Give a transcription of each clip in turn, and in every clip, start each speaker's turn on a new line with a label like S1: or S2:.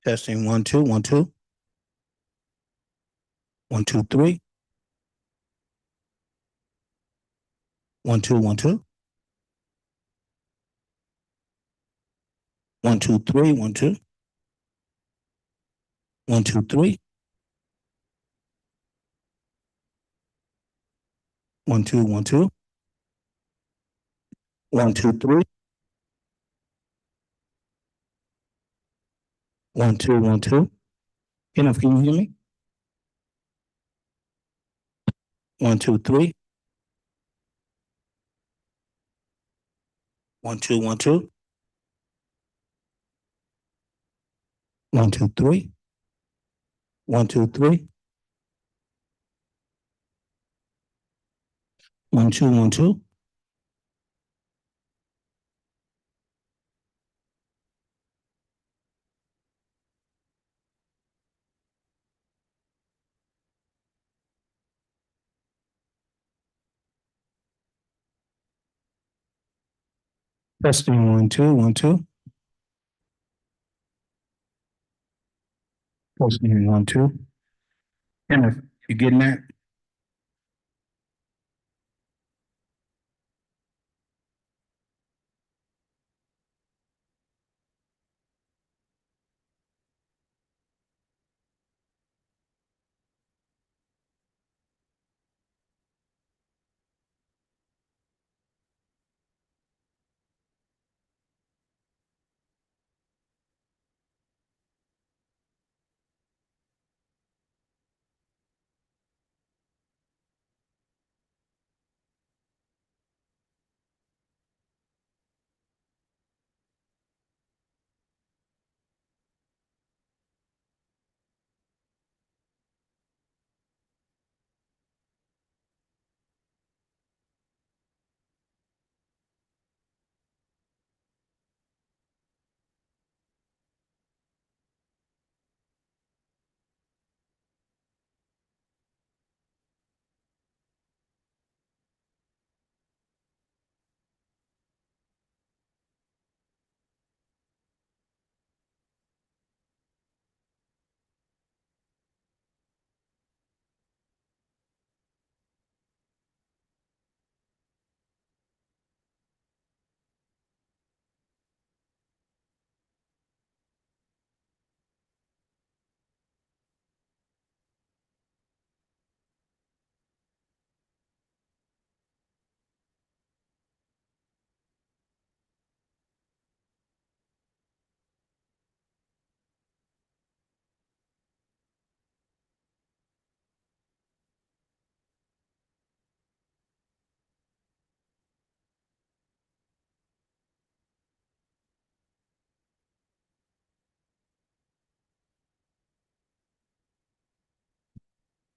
S1: Testing 1 2 1 2 1 2 3 1 2 1 2 1 2 3 1 2 1 2 3 1 2 1 2 1 2 3 1 2 1 2. Enough, can you hear me? 1 2 3 1 2 1 2 1 2 3 1 2 3 1 2 1 2. Testing 1 2 1 2. Testing 1 2. Enough, you getting that?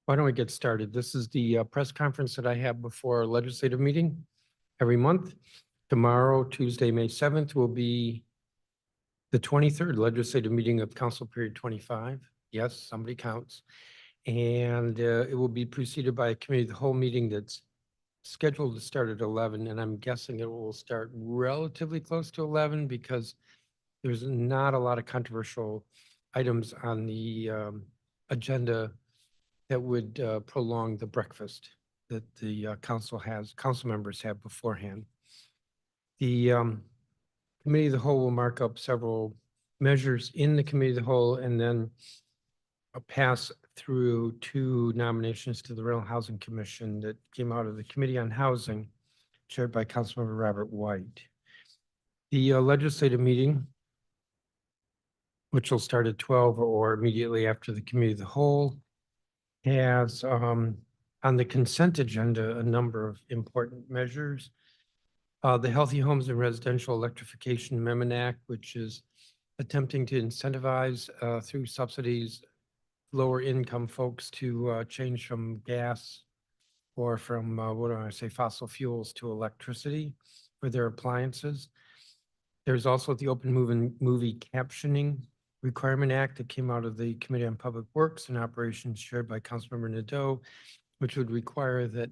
S2: Why don't we get started? This is the press conference that I have before our legislative meeting every month. Tomorrow, Tuesday, May 7th, will be the 23rd legislative meeting of Council Period 25. Yes, somebody counts. And it will be preceded by a committee of the whole meeting that's scheduled to start at 11. And I'm guessing it will start relatively close to 11 because there's not a lot of controversial items on the agenda that would prolong the breakfast that the council members have beforehand. The committee of the whole will mark up several measures in the committee of the whole and then pass through 2 nominations to the Rental Housing Commission that came out of the Committee on Housing, chaired by Councilmember Robert White. The legislative meeting, which will start at 12 or immediately after the committee of the whole, has on the consent agenda a number of important measures. The Healthy Homes and Residential Electrification Amendment Act, which is attempting to incentivize through subsidies lower income folks to change from gas or from fossil fuels to electricity for their appliances. There's also the Open Movie Captioning Requirement Act that came out of the Committee on Public Works and Operations, chaired by Councilmember Nadeau, which would require that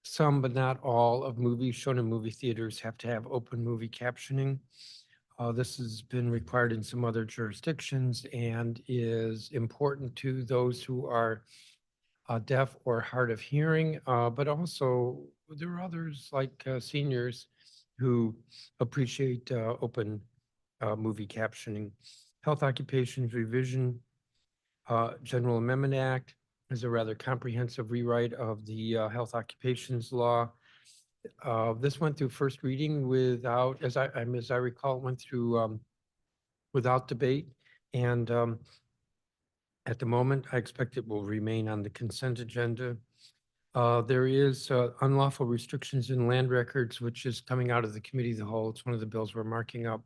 S2: some but not all of movies shown in movie theaters have to have open movie captioning. This has been required in some other jurisdictions and is important to those who are deaf or hard of hearing, but also there are others like seniors who appreciate open movie captioning. Health Occupations Revision General Amendment Act is a rather comprehensive rewrite of the Health Occupations Law. This went through first reading without, as I recall, it went through without debate. And at the moment, I expect it will remain on the consent agenda. There is unlawful restrictions in land records, which is coming out of the committee of the whole. It's one of the bills we're marking up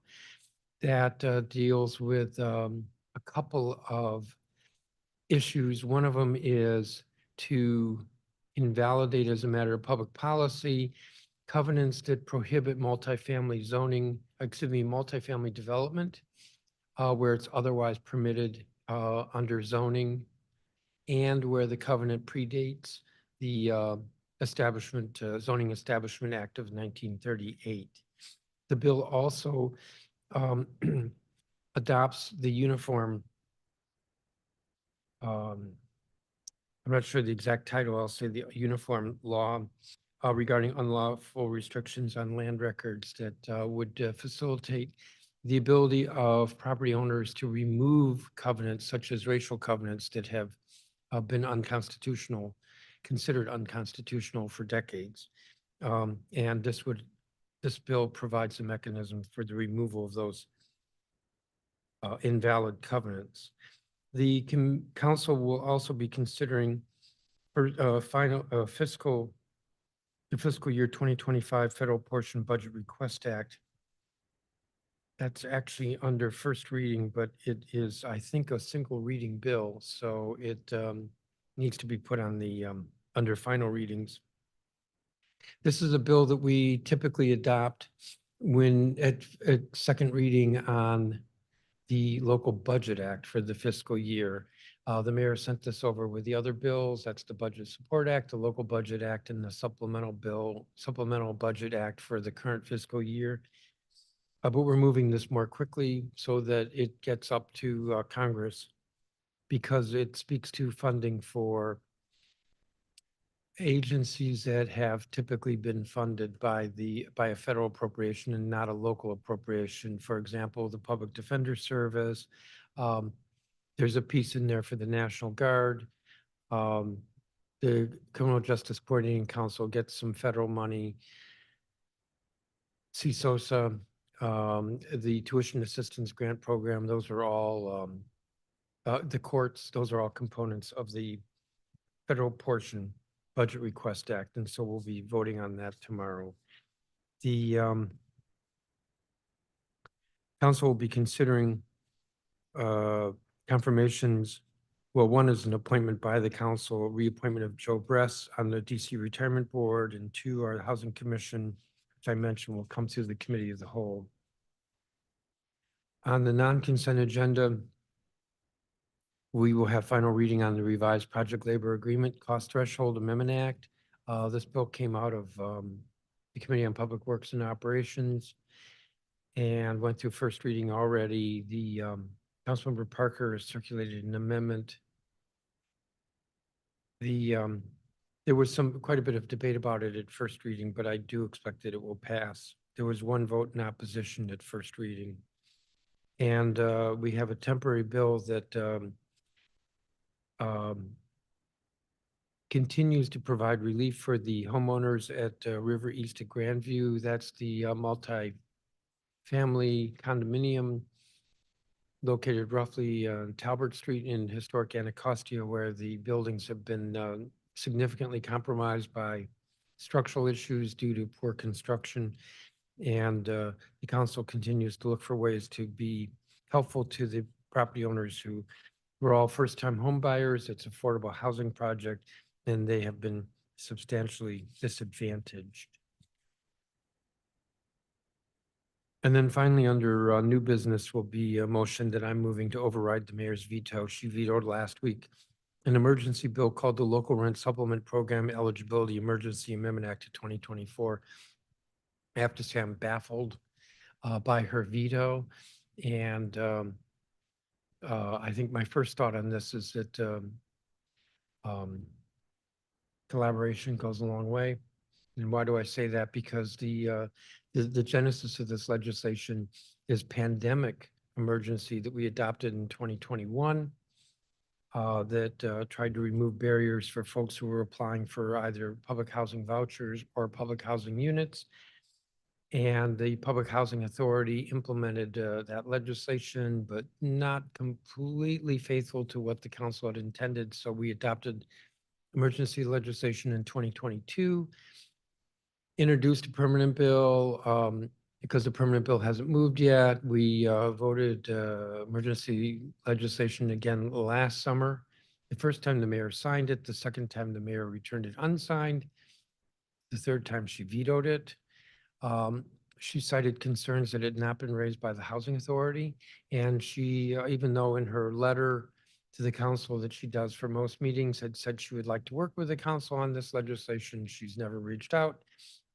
S2: that deals with a couple of issues. One of them is to invalidate as a matter of public policy covenants that prohibit multifamily zoning, multifamily development where it's otherwise permitted under zoning and where the covenant predates the Zoning Establishment Act of 1938. The bill also adopts the uniform, I'm not sure the exact title, I'll say the uniform law regarding unlawful restrictions on land records that would facilitate the ability of property owners to remove covenants such as racial covenants that have been unconstitutional, considered unconstitutional for decades. And this bill provides a mechanism for the removal of those invalid covenants. The council will also be considering for the fiscal year 2025 federal portion budget request act. That's actually under first reading, but it is, I think, a single reading bill, so it needs to be put on the under final readings. This is a bill that we typically adopt when at second reading on the local budget act for the fiscal year. The mayor sent this over with the other bills. That's the Budget Support Act, the Local Budget Act, and the Supplemental Budget Act for the current fiscal year. But we're moving this more quickly so that it gets up to Congress because it speaks to funding for agencies that have typically been funded by a federal appropriation and not a local appropriation. For example, the Public Defender Service. There's a piece in there for the National Guard. The Criminal Justice Coordinating Council gets some federal money. CSOSA, the Tuition Assistance Grant Program, those are all the courts, those are all components of the federal portion Budget Request Act, and so we'll be voting on that tomorrow. The council will be considering confirmations. Well, one is an appointment by the council, reappointment of Joe Bress on the DC Retirement Board, and two are the Housing Commission, which I mentioned will come through the committee of the whole. On the non-consent agenda, we will have final reading on the revised Project Labor Agreement Cost Threshold Amendment Act. This bill came out of the Committee on Public Works and Operations and went through first reading already. The Councilmember Parker has circulated an amendment. There was quite a bit of debate about it at first reading, but I do expect that it will pass. There was one vote in opposition at first reading. And we have a temporary bill that continues to provide relief for the homeowners at River East at Grandview. That's the multi-family condominium located roughly on Talbot Street in historic Anacostia, where the buildings have been significantly compromised by structural issues due to poor construction. And the council continues to look for ways to be helpful to the property owners who were all first-time home buyers. It's an affordable housing project, and they have been substantially disadvantaged. And then finally, under new business will be a motion that I'm moving to override the mayor's veto. She vetoed last week an emergency bill called the Local Rent Supplement Program Eligibility Emergency Amendment Act of 2024. I have to say I'm baffled by her veto. And I think my first thought on this is that um, collaboration goes a long way. And why do I say that? Because the genesis of this legislation is pandemic emergency that we adopted in 2021 that tried to remove barriers for folks who were applying for either public housing vouchers or public housing units. And the Public Housing Authority implemented that legislation, but not completely faithful to what the council had intended. So we adopted emergency legislation in 2022, introduced a permanent bill. Because the permanent bill hasn't moved yet, we voted emergency legislation again last summer. The first time the mayor signed it, the second time the mayor returned it unsigned. The third time she vetoed it. She cited concerns that had not been raised by the Housing Authority. And she, even though in her letter to the council that she does for most meetings, had said she would like to work with the council on this legislation, she's never reached out,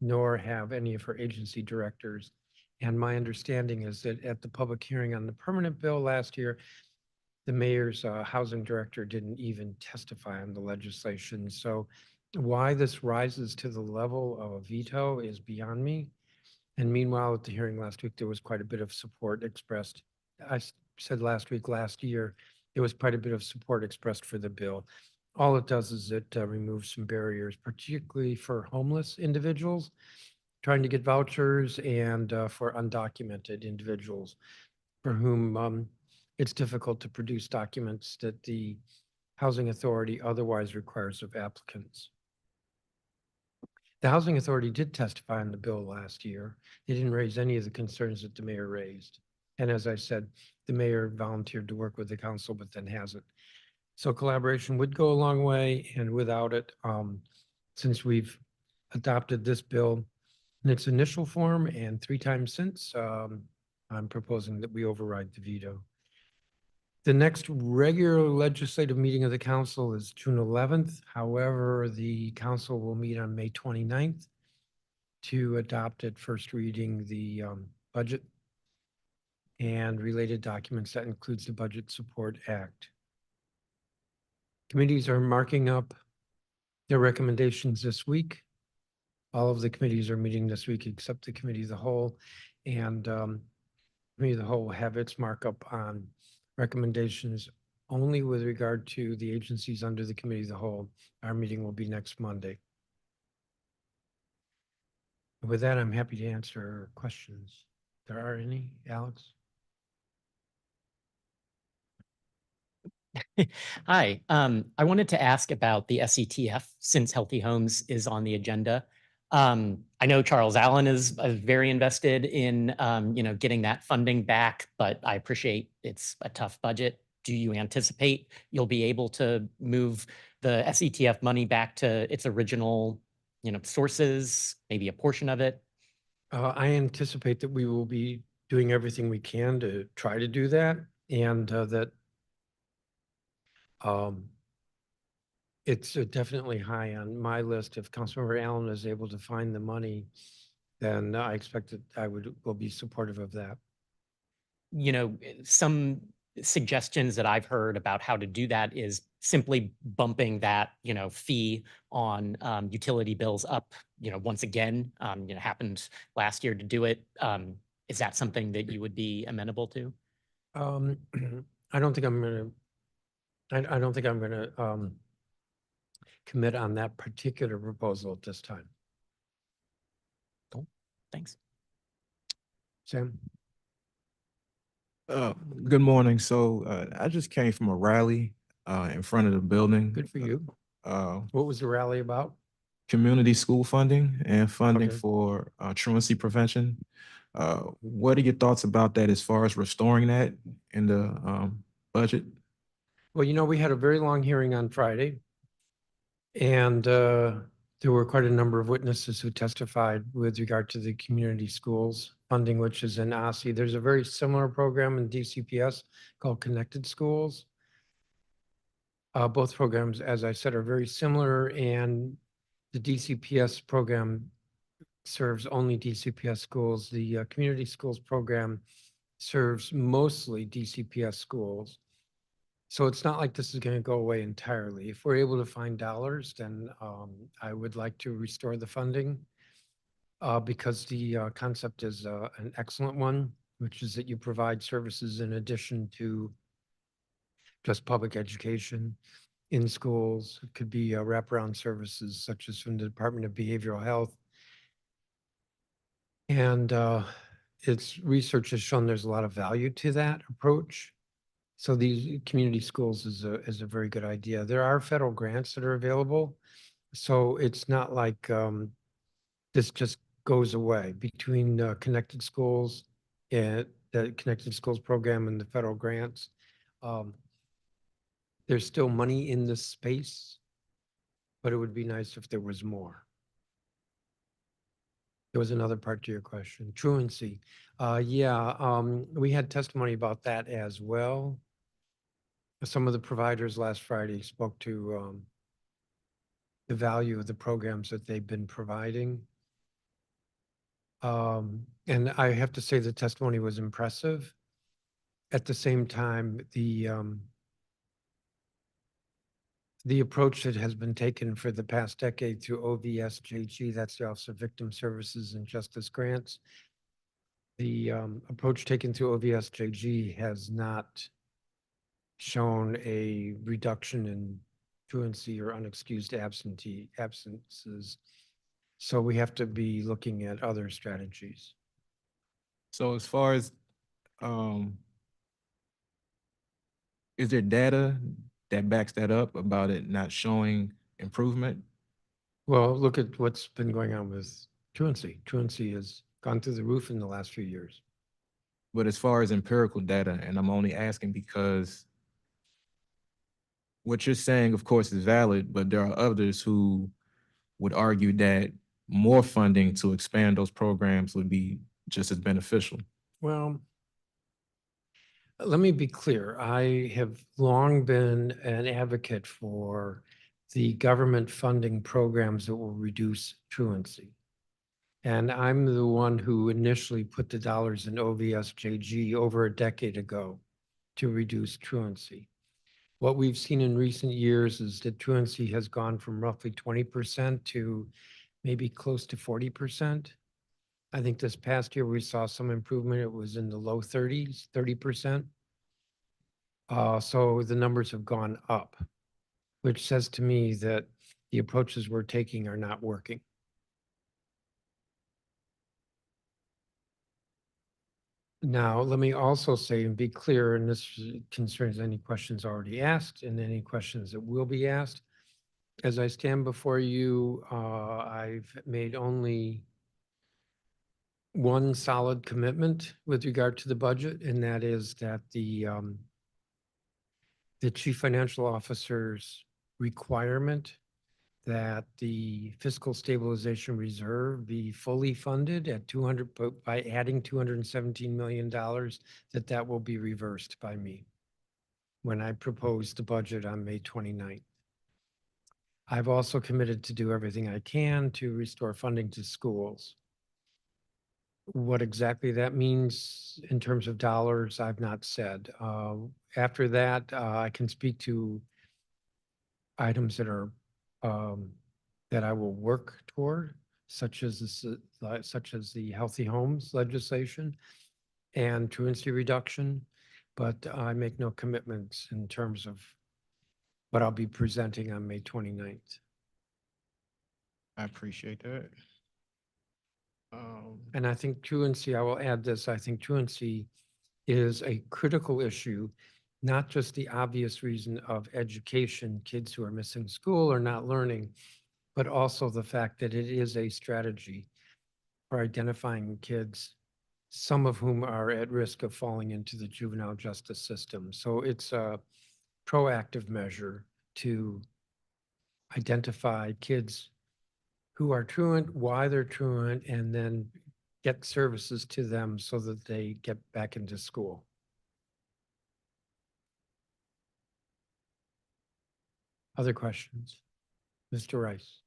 S2: nor have any of her agency directors. And my understanding is that at the public hearing on the permanent bill last year, the mayor's housing director didn't even testify on the legislation. So why this rises to the level of a veto is beyond me. And meanwhile, at the hearing last week, there was quite a bit of support expressed. Said last week, last year, there was quite a bit of support expressed for the bill. All it does is it removes some barriers, particularly for homeless individuals trying to get vouchers and for undocumented individuals for whom it's difficult to produce documents that the Housing Authority otherwise requires of applicants. The Housing Authority did testify on the bill last year. They didn't raise any of the concerns that the mayor raised. And as I said, the mayor volunteered to work with the council, but then hasn't. So collaboration would go a long way, and without it, since we've adopted this bill in its initial form and 3 times since, I'm proposing that we override the veto. The next regular legislative meeting of the council is June 11th. However, the council will meet on May 29th to adopt at first reading the budget and related documents. That includes the Budget Support Act. Committees are marking up their recommendations this week. All of the committees are meeting this week except the Committee of the Whole. And Committee of the Whole will have its markup on recommendations only with regard to the agencies under the Committee of the Whole. Our meeting will be next Monday. With that, I'm happy to answer questions. If there are any, Alex?
S3: Hi, I wanted to ask about the SETF since Healthy Homes is on the agenda. I know Charles Allen is very invested in, getting that funding back, but I appreciate it's a tough budget. Do you anticipate you'll be able to move the SETF money back to its original, sources, maybe a portion of it?
S2: I anticipate that we will be doing everything we can to try to do that, and that it's definitely high on my list. If Councilmember Allen is able to find the money, then I expect that I will be supportive of that.
S3: Some suggestions that I've heard about how to do that is simply bumping that, fee on utility bills up, once again, happened last year to do it. Is that something that you would be amenable to?
S2: I don't think I'm gonna commit on that particular proposal at this time.
S3: Cool, thanks.
S2: Sam?
S4: Good morning. So I just came from a rally in front of the building.
S2: Good for you.
S4: Uh,
S2: What was the rally about?
S4: community school funding and funding
S2: Okay.
S4: for truancy prevention. What are your thoughts about that as far as restoring that in the budget?
S2: Well, we had a very long hearing on Friday. And there were quite a number of witnesses who testified with regard to the community schools funding, which is in OSSI. There's a very similar program in DCPS called Connected Schools. Both programs, as I said, are very similar, and the DCPS program serves only DCPS schools. The community schools program serves mostly DCPS schools. So it's not like this is going to go away entirely. If we're able to find dollars, then I would like to restore the funding because the concept is an excellent one, which is that you provide services in addition to just public education in schools. It could be wraparound services such as from the Department of Behavioral Health. And its research has shown there's a lot of value to that approach. So these community schools is a very good idea. There are federal grants that are available. So it's not like this just goes away between Connected Schools and the Connected Schools program and the federal grants. Um, there's still money in this space, but it would be nice if there was more. There was another part to your question, truancy. We had testimony about that as well. Some of the providers last Friday spoke to the value of the programs that they've been providing. And I have to say the testimony was impressive. At the same time, the approach that has been taken for the past decade through OVSJG, that's the Office of Victim Services and Justice Grants. The approach taken through OVSJG has not shown a reduction in truancy or unexcused absences. So we have to be looking at other strategies.
S4: So as far as, is there data that backs that up about it not showing improvement?
S2: Well, look at what's been going on with truancy. Truancy has gone through the roof in the last few years.
S4: But as far as empirical data, and I'm only asking because what you're saying, of course, is valid, but there are others who would argue that more funding to expand those programs would be just as beneficial.
S2: Well, let me be clear. I have long been an advocate for the government funding programs that will reduce truancy. And I'm the one who initially put the dollars in OVSJG over a decade ago to reduce truancy. What we've seen in recent years is that truancy has gone from roughly 20% to maybe close to 40%. I think this past year we saw some improvement. It was in the low 30s, 30%. So the numbers have gone up, which says to me that the approaches we're taking are not working. Now, let me also say and be clear, and this concerns any questions already asked and any questions that will be asked. As I stand before you, I've made only one solid commitment with regard to the budget, and that is that the chief financial officer's requirement that the fiscal stabilization reserve be fully funded at 200, by adding $217 million, that will be reversed by me when I propose the budget on May 29th. I've also committed to do everything I can to restore funding to schools. What exactly that means in terms of dollars, I've not said. After that, I can speak to items that are that I will work toward, such as the Healthy Homes legislation and truancy reduction, but I make no commitments in terms of what I'll be presenting on May 29th.
S4: I appreciate that.
S2: And I think truancy, I will add this, I think truancy is a critical issue, not just the obvious reason of education, kids who are missing school or not learning, but also the fact that it is a strategy for identifying kids, some of whom are at risk of falling into the juvenile justice system. So it's a proactive measure to identify kids who are truant, why they're truant, and then get services to them so that they get back into school. Other questions? Mr. Rice.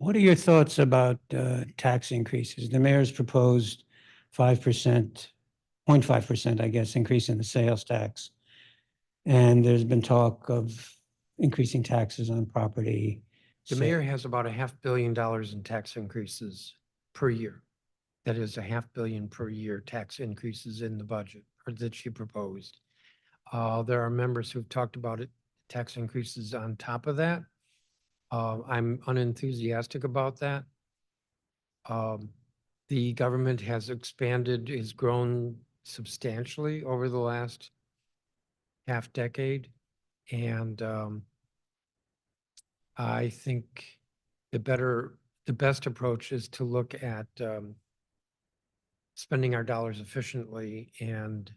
S5: What are your thoughts about tax increases? The mayor's proposed 5%, 0.5%, I guess, increase in the sales tax. And there's been talk of increasing taxes on property.
S2: The mayor has about $500 million in tax increases per year. That is $500 million per year tax increases in the budget or that she proposed. There are members who've talked about it, tax increases on top of that. I'm unenthusiastic about that. The government has grown substantially over the last half decade. And I think the best approach is to look at spending our dollars efficiently and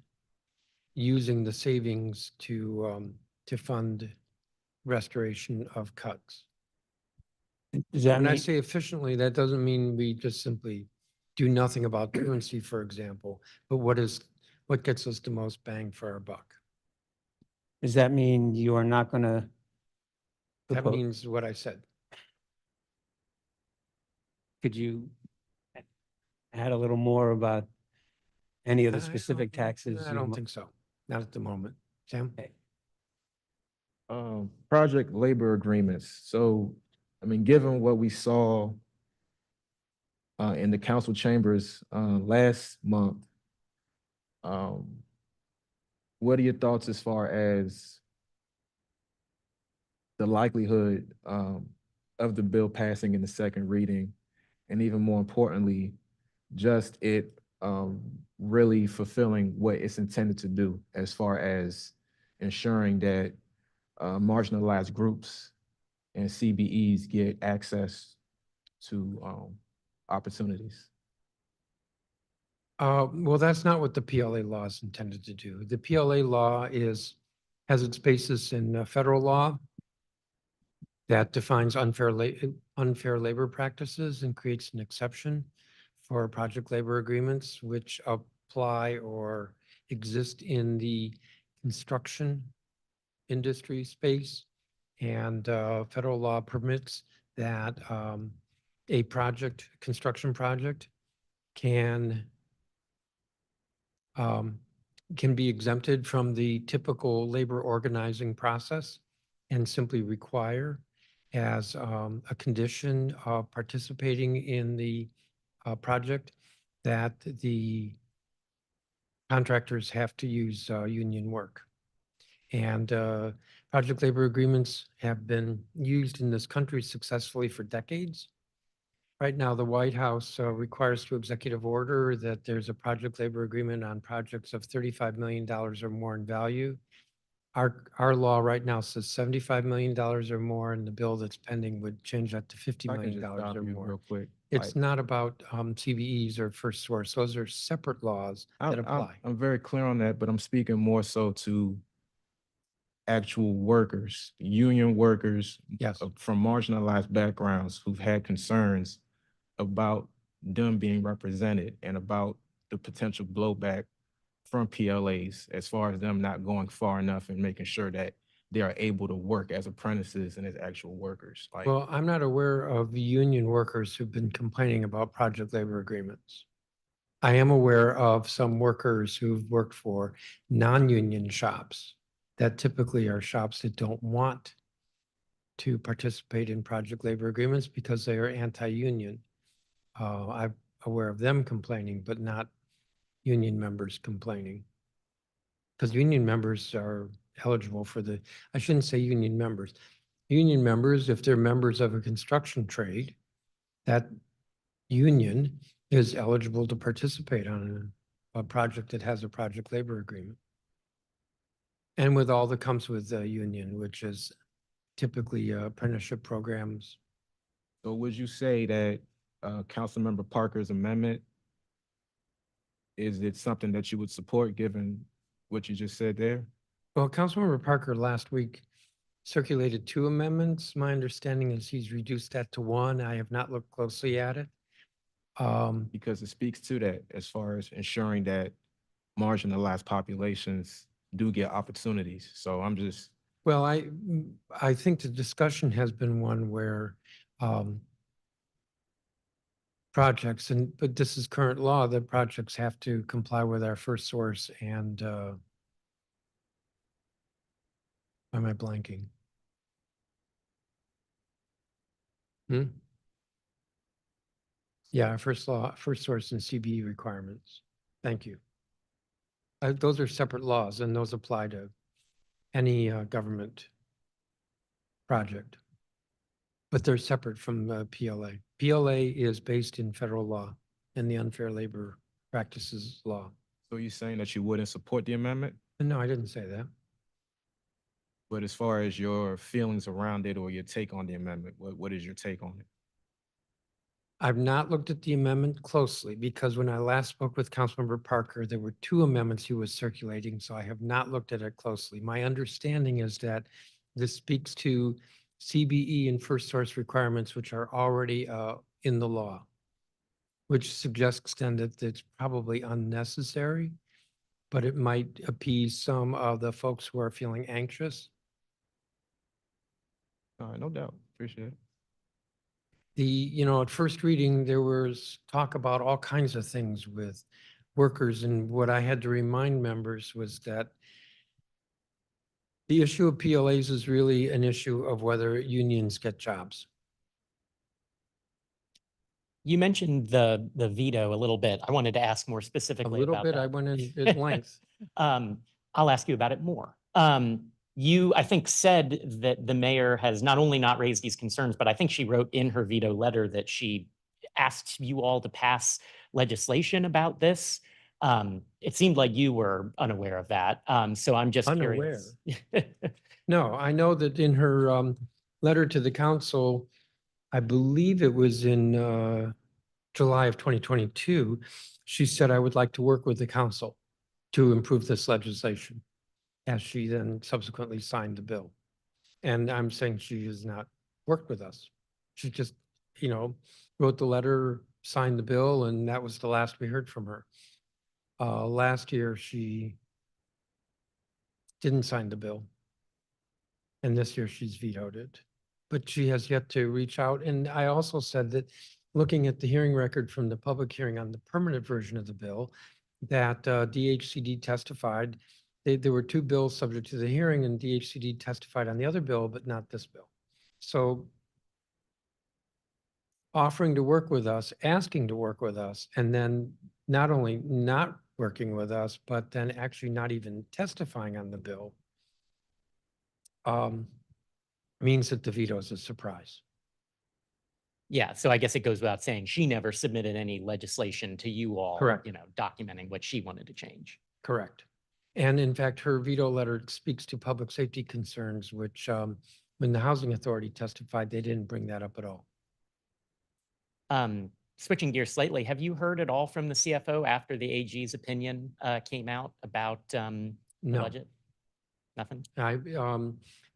S2: using the savings to fund restoration of cuts.
S5: Does that
S2: When I
S5: mean,
S2: say efficiently, that doesn't mean we just simply do nothing about truancy, for example, but what gets us the most bang for our buck?
S5: does that mean you are not going to?
S2: That means what I said.
S5: Could you add a little more about any of the specific taxes?
S2: I don't think so. Not at the moment. Sam?
S5: Okay.
S4: Project labor agreements. So, I mean, given what we saw in the council chambers last month, what are your thoughts as far as the likelihood of the bill passing in the second reading? And even more importantly, just it really fulfilling what it's intended to do as far as ensuring that marginalized groups and CBEs get access to opportunities.
S2: Well, that's not what the PLA law is intended to do. The PLA law has its basis in federal law that defines unfair labor practices and creates an exception for project labor agreements which apply or exist in the construction industry space. And federal law permits that a construction project can be exempted from the typical labor organizing process and simply require as a condition of participating in the project that the contractors have to use union work. And project labor agreements have been used in this country successfully for decades. Right now, the White House requires through executive order that there's a project labor agreement on projects of $35 million or more in value. Our law right now says $75 million or more, and the bill that's pending would change that to $50
S4: I can
S2: million
S4: just stop
S2: or
S4: you
S2: more.
S4: real quick.
S2: It's not about CBEs or first source. Those are separate laws that apply.
S4: I'm very clear on that, but I'm speaking more so to actual workers, union workers
S2: Yes.
S4: from marginalized backgrounds who've had concerns about them being represented and about the potential blowback from PLAs as far as them not going far enough and making sure that they are able to work as apprentices and as actual workers. Like,
S2: Well, I'm not aware of union workers who've been complaining about project labor agreements. I am aware of some workers who've worked for non-union shops that typically are shops that don't want to participate in project labor agreements because they are anti-union. I'm aware of them complaining, but not union members complaining. Because union members are eligible for I shouldn't say union members. Union members, if they're members of a construction trade, that union is eligible to participate on a project that has a project labor agreement. And with all that comes with the union, which is typically apprenticeship programs.
S4: so would you say that Councilmember Parker's amendment, is it something that you would support given what you just said there?
S2: Well, Councilmember Parker last week circulated 2 amendments. My understanding is he's reduced that to 1. I have not looked closely at it.
S4: Because it speaks to that as far as ensuring that marginalized populations do get opportunities. So I'm just,
S2: Well, I think the discussion has been one where projects, but this is current law, the projects have to comply with our first source and, why am I blanking? Hmm? Yeah, our first source and CBE requirements. Thank you. Those are separate laws and those apply to any government project. But they're separate from the PLA. PLA is based in federal law and the unfair labor practices law.
S4: So you're saying that you wouldn't support the amendment?
S2: No, I didn't say that.
S4: But as far as your feelings around it or your take on the amendment, what is your take on it?
S2: I've not looked at the amendment closely because when I last spoke with Councilmember Parker, there were two amendments he was circulating, so I have not looked at it closely. My understanding is that this speaks to CBE and first source requirements, which are already in the law, which suggests then that it's probably unnecessary, but it might appease some of the folks who are feeling anxious.
S4: All right, no doubt. Appreciate it.
S2: At first reading, there was talk about all kinds of things with workers, and what I had to remind members was that the issue of PLAs is really an issue of whether unions get jobs.
S3: You mentioned the veto a little bit. I wanted to ask more
S2: A
S3: specifically
S2: little
S3: about
S2: bit,
S3: that.
S2: I went in at length.
S3: I'll ask you about it more. You, I think, said that the mayor has not only not raised these concerns, but I think she wrote in her veto letter that she asked you all to pass legislation about this. It seemed like you were unaware of that. So I'm just curious.
S2: No, I know that in her letter to the council, I believe it was in July of 2022, she said, I would like to work with the council to improve this legislation, as she then subsequently signed the bill. And I'm saying she has not worked with us. She just, wrote the letter, signed the bill, and that was the last we heard from her. Last year, she didn't sign the bill. And this year she's vetoed it. But she has yet to reach out. And I also said that looking at the hearing record from the public hearing on the permanent version of the bill, that DHCD testified, there were two bills subject to the hearing and DHCD testified on the other bill, but not this bill. So offering to work with us, asking to work with us, and then not only not working with us, but then actually not even testifying on the bill means that the veto is a surprise.
S3: Yeah, so I guess it goes without saying, she never submitted any legislation to you all,
S2: Correct.
S3: Documenting what she wanted to change.
S2: Correct. And in fact, her veto letter speaks to public safety concerns, which when the Housing Authority testified, they didn't bring that up at all.
S3: Switching gears slightly, have you heard at all from the CFO after the AG's opinion came out about the
S2: No,
S3: budget? Nothing?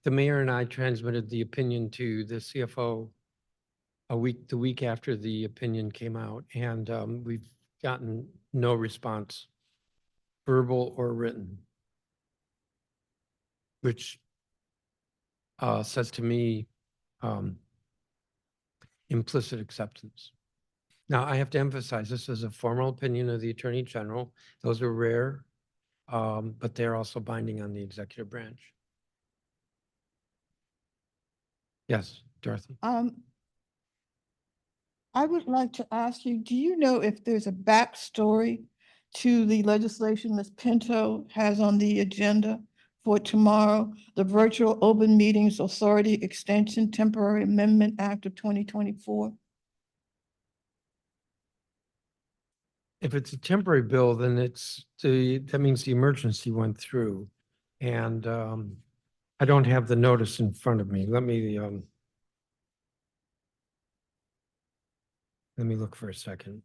S2: the mayor and I transmitted the opinion to the CFO the week after the opinion came out, and we've gotten no response, verbal or written, which says to me implicit acceptance. Now, I have to emphasize, this is a formal opinion of the Attorney General. Those are rare, but they're also binding on the executive branch. Yes, Dorothy.
S6: I would like to ask you, do you know if there's a backstory to the legislation Ms. Pinto has on the agenda for tomorrow, the Virtual Open Meetings Authority Extension Temporary Amendment Act of 2024?
S2: If it's a temporary bill, then that means the emergency went through. And I don't have the notice in front of me. Let me look for a second.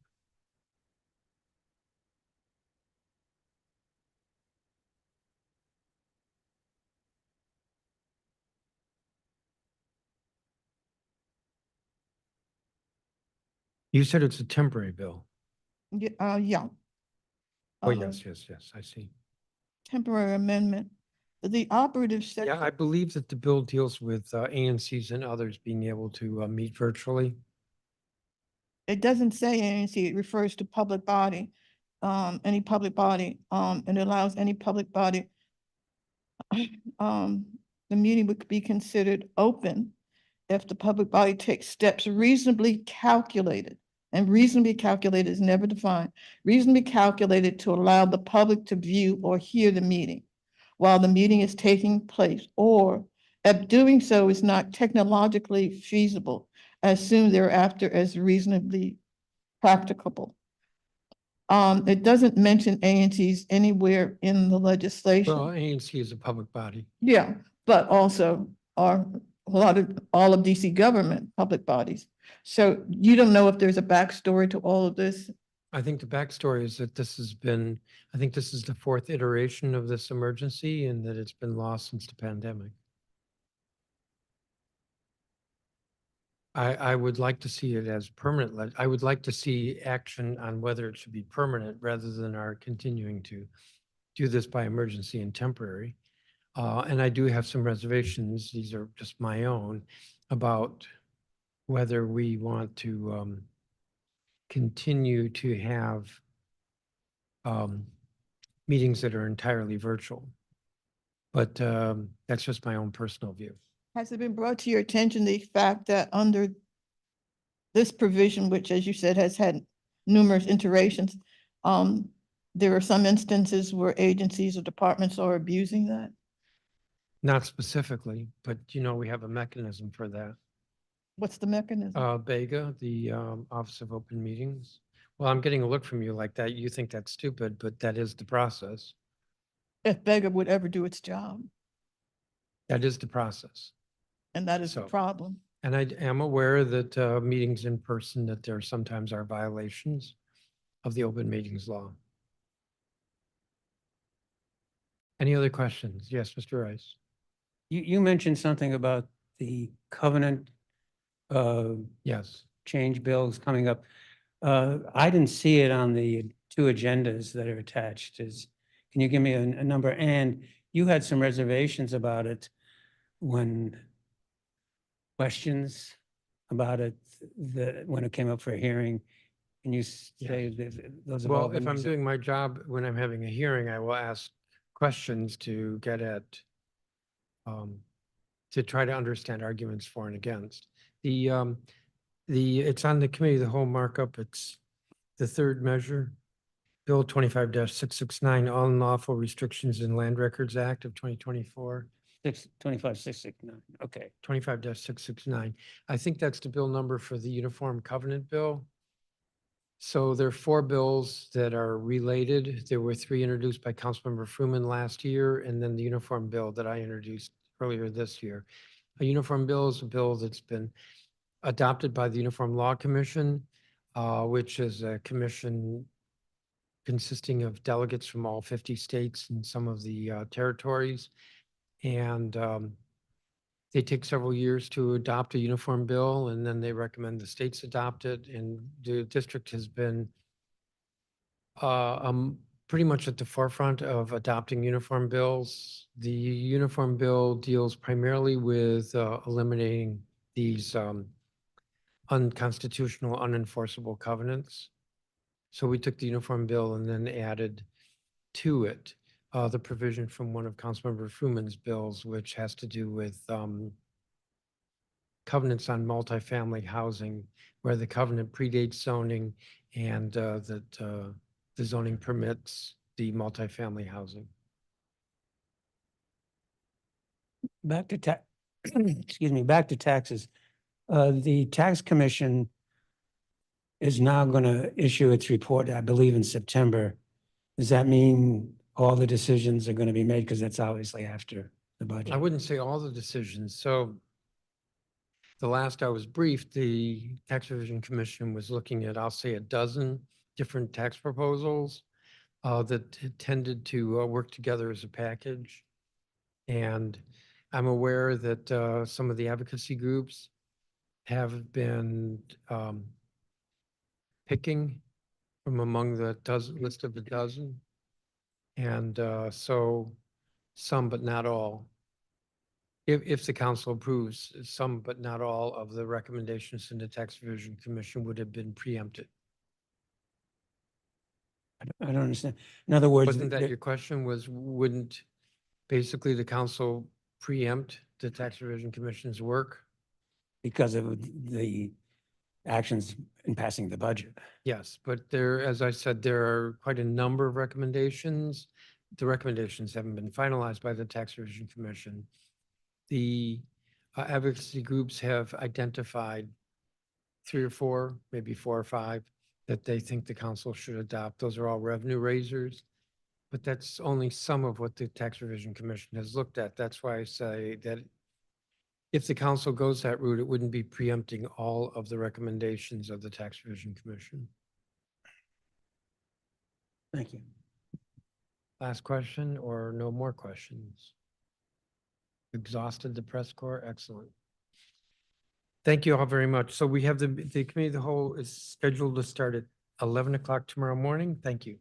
S2: You said it's a temporary bill.
S6: Yeah.
S2: Oh, yes, I see.
S6: Temporary amendment. The operative
S2: Yeah,
S6: section.
S2: I believe that the bill deals with ANCs and others being able to meet virtually.
S6: it doesn't say ANC, it refers to public body, any public body, and it allows any public body. The meeting would be considered open if the public body takes steps reasonably calculated, and reasonably calculated is never defined, reasonably calculated to allow the public to view or hear the meeting while the meeting is taking place, or if doing so is not technologically feasible, as soon thereafter as reasonably practicable. It doesn't mention ANCs anywhere in the
S2: Well,
S6: legislation.
S2: ANC is a public body.
S6: Yeah, but also are all of DC government public bodies. So you don't know if there's a backstory to all of this?
S2: I think the backstory is that I think this is the fourth iteration of this emergency and that it's been lost since the pandemic. I would like to see it as permanent. I would like to see action on whether it should be permanent rather than our continuing to do this by emergency and temporary. And I do have some reservations, these are just my own, about whether we want to continue to have meetings that are entirely virtual. But that's just my own personal view.
S6: Has it been brought to your attention the fact that under this provision, which as you said, has had numerous iterations, there are some instances where agencies or departments are abusing that?
S2: Not specifically, but you know, we have a mechanism for that.
S6: What's the mechanism?
S2: BEGA, the Office of Open Meetings. Well, I'm getting a look from you like that. You think that's stupid, but that is the process.
S6: If BEGA would ever do its job,
S2: That is the process.
S6: and that is the
S2: So-
S6: problem.
S2: And I am aware that meetings in person, that there sometimes are violations of the open meetings law. Any other questions? Yes, Mr. Rice.
S5: You mentioned something about the covenant
S2: Yes.
S5: change bills coming up. I didn't see it on the two agendas that are attached. Can you give me a number? And you had some reservations about it when questions about it, when it came up for a hearing. Can you say that those have all
S2: Well,
S5: been?
S2: if I'm
S5: resolved?
S2: doing my job when I'm having a hearing, I will ask questions to get at, to try to understand arguments for and against. It's on the committee, the whole markup, it's the third measure, Bill 25-669, Unlawful Restrictions in Land Records Act of 2024.
S5: 25,669, okay.
S2: 25-669. I think that's the bill number for the Uniform Covenant Bill. So there are four bills that are related. There were three introduced by Councilmember Fruman last year, and then the uniform bill that I introduced earlier this year. A uniform bill is a bill that's been adopted by the Uniform Law Commission, which is a commission consisting of delegates from all 50 states and some of the territories. And they take several years to adopt a uniform bill, and then they recommend the states adopt it. And the district has been pretty much at the forefront of adopting uniform bills. The uniform bill deals primarily with eliminating these unconstitutional, unenforceable covenants. So we took the uniform bill and then added to it the provision from one of Councilmember Fruman's bills, which has to do with covenants on multifamily housing, where the covenant predates zoning and that the zoning permits the multifamily housing.
S5: Back to excuse me, back to taxes. The tax commission is now going to issue its report, I believe, in September. Does that mean all the decisions are going to be made? Because that's obviously after the budget.
S2: I wouldn't say all the decisions. So the last I was briefed, the Tax Revision Commission was looking at, I'll say, a dozen different tax proposals that tended to work together as a package. And I'm aware that some of the advocacy groups have been picking from among the list of the dozen. And so some, but not all, If the council approves some, but not all of the recommendations in the Tax Revision Commission would have been preempted.
S5: I don't understand. In other words.
S2: Wasn't that
S5: there-
S2: your question was, wouldn't basically the council preempt the Tax Revision Commission's work?
S5: Because of the actions in passing the budget.
S2: Yes, but there, as I said, there are quite a number of recommendations. The recommendations haven't been finalized by the Tax Revision Commission. The advocacy groups have identified 3 or 4, maybe 4 or 5, that they think the council should adopt. Those are all revenue raisers. But that's only some of what the Tax Revision Commission has looked at. That's why I say that if the council goes that route, it wouldn't be preempting all of the recommendations of the Tax Revision Commission.
S5: Thank you.
S2: Last question or no more questions? Exhausted the press corps? Excellent. Thank you all very much. So we have the committee of the whole is scheduled to start at 11 o'clock tomorrow morning. Thank you.